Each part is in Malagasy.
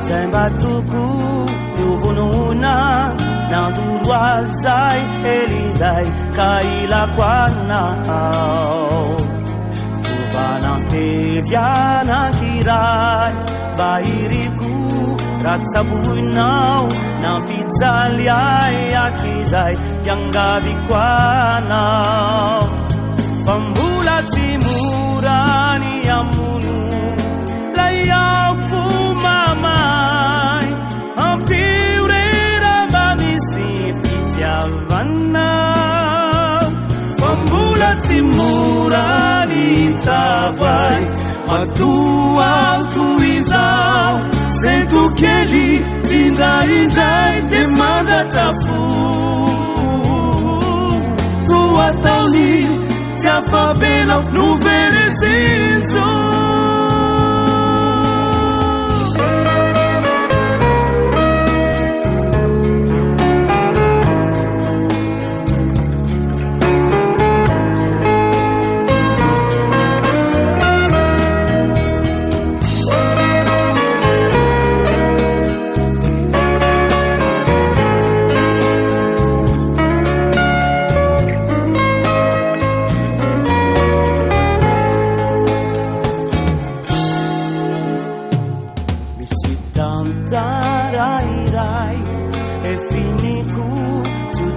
zay mba toko tovonona nandoro azay elizay ka ilako anao tovanampevianankiray mba iriko ratsaboinao nampijaly ay akizay iangaviko anao fa mbola tsy morany amono lay afo mamay ampiorera mba misy fitiavana fa mbola tsy morany tabay matoa toy izao zay tokely tindraindray de mandatra fo toa taony tsy afabelao no verezinjo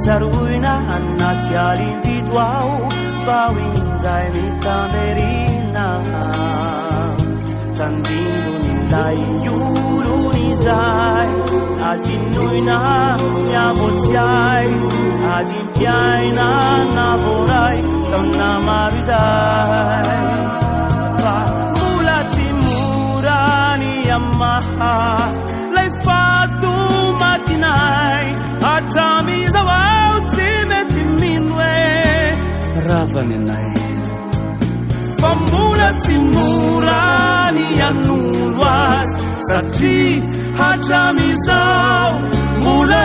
Taruina anaty alindidoao bawinzay mitamerina tandinonilay yulunizay adinoina yamotiay adimpiaina navoray taunamarizay fa mula timurani yamaha lay fatu matinay atamizawa ravanenay fa mbola tsy morany anolo azy satria hatramizao mbola